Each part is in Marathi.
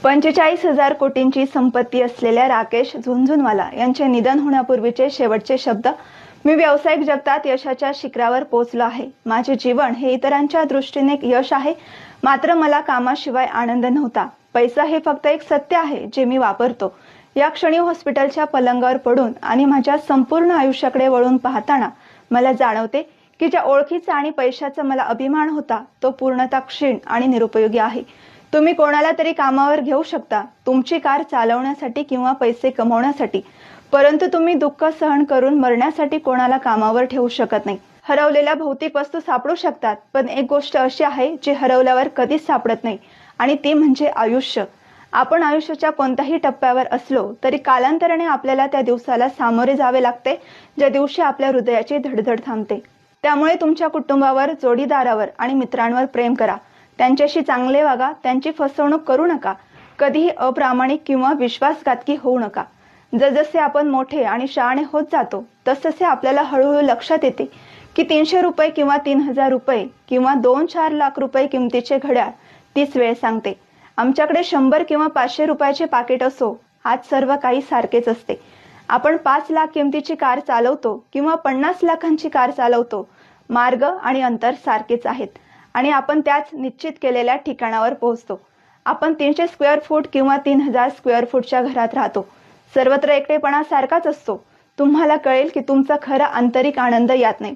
45,000 कोटींची संपत्ती असलेल्या राकेश झुनझुनवाला यांचे निधन होण्यापूर्वीचे शेवटचे शब्द. मी व्यावसायिक जगतात यशाच्या शिखरावर पोहोचलो आहे. माझे जीवन हे इतरांच्या दृष्टीने एक यश आहे, मात्र मला कामाशिवाय आनंद नव्हता. पैसा हे फक्त एक सत्य आहे जे मी वापरतो. या क्षणी हॉस्पिटलच्या पलंगावर पडून आणि माझ्या संपूर्ण आयुष्याकडे वळून पाहताना मला जाणवते की ज्या ओळखीचा आणि पैशाचा मला अभिमान होता तो पूर्णतः क्षीण आणि निरुपयोगी आहे. तुम्ही कोणाला तरी कामावर घेऊ शकता, तुमची कार चालवण्यासाठी किंवा पैसे कमवण्यासाठी, परंतु तुम्ही दुःख सहन करून मरण्यासाठी कोणाला कामावर ठेवू शकत नाही. हरवलेल्या भौतिक वस्तू सापडू शकतात, पण एक गोष्ट अशी आहे जी हरवल्यावर कधीच सापडत नाही, आणि ती म्हणजे आयुष्य. आपण आयुष्याच्या कोणत्याही टप्प्यावर असलो तरी कालांतराने आपल्याला त्या दिवसाला सामोरे जावे लागते ज्या दिवशी आपल्या हृदयाची धडधड थांबते. त्यामुळे तुमच्या कुटुंबावर, जोडीदारावर आणि मित्रांवर प्रेम करा. त्यांच्याशी चांगले वागा, त्यांची फसवणूक करू नका. कधीही अप्रामाणिक किंवा विश्वासघातकी होऊ नका. जसजसे आपण मोठे आणि शहाणे होत जातो तसतसे आपल्याला हळूहळू लक्षात येते की 300 रुपये किंवा 3,000 रुपये किंवा 2-4 लाख रुपये किमतीचे घड्याळ तीच वेळ सांगते. आमच्याकडे 100 किंवा 500 रुपयाचे पाकिट असो, आज सर्व काही सारखेच असते. आपण 5 लाख किमतीची कार चालवतो किंवा 50 लाखांची कार चालवतो, मार्ग आणि अंतर सारखेच आहेत आणि आपण त्याच निश्चित केलेल्या ठिकाणावर पोहोचतो. आपण 300 स्क्वेअर फूट किंवा 3,000 स्क्वेअर फूटच्या घरात राहतो, सर्वत्र एकटेपणा सारखाच असतो. तुम्हाला कळेल की तुमचा खरा आंतरिक आनंद यात नाही.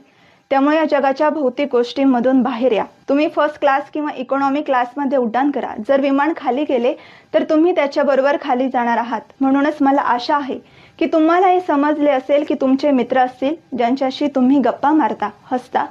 त्यामुळे या जगाच्या भौतिक गोष्टींमधून बाहेर या. तुम्ही फर्स्ट क्लास किंवा इकॉनॉमी क्लासमध्ये उड्डाण करा. जर विमान खाली गेले तर तुम्ही त्याच्याबरोबर खाली जाणार आहात. म्हणूनच मला आशा आहे की तुम्हाला हे समजले असेल की तुमचे मित्र असतील ज्यांच्याशी तुम्ही गप्पा मारता, हसता,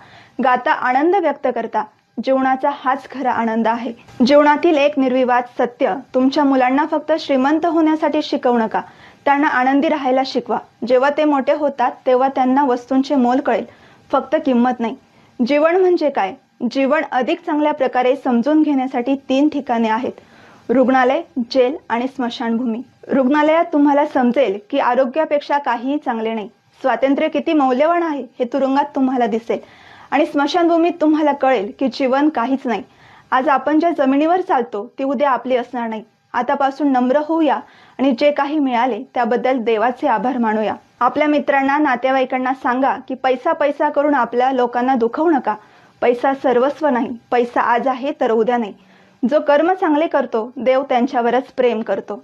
गाता, आनंद व्यक्त करता. जीवनाचा हाच खरा आनंद आहे. जीवनातील एक निर्विवाद सत्य, तुमच्या मुलांना फक्त श्रीमंत होण्यासाठी शिकवू नका, त्यांना आनंदी राहायला शिकवा. जेव्हा ते मोठे होतात तेव्हा त्यांना वस्तूंचे मोल कळेल, फक्त किंमत नाही. जीवन म्हणजे काय? जीवन अधिक चांगल्या प्रकारे समजून घेण्यासाठी 3 ठिकाणे आहेत: रुग्णालय, जेल आणि स्मशानभूमी. रुग्णालयात तुम्हाला समजेल की आरोग्यापेक्षा काहीही चांगले नाही. स्वातंत्र्य किती मौल्यवान आहे हे तुरुंगात तुम्हाला दिसेल. आणि स्मशानभूमीत तुम्हाला कळेल की जीवन काहीच नाही. आज आपण ज्या जमिनीवर चालतो ती उद्या आपली असणार नाही. आतापासून नम्र होऊया आणि जे काही मिळाले त्याबद्दल देवाचे आभार मानूया. आपल्या मित्रांना, नातेवाईकांना सांगा की पैसा पैसा करून आपल्या लोकांना दुखवू नका. पैसा सर्वस्व नाही. पैसा आज आहे तर उद्या नाही. जो कर्म चांगले करतो देव त्यांच्यावरच प्रेम करतो.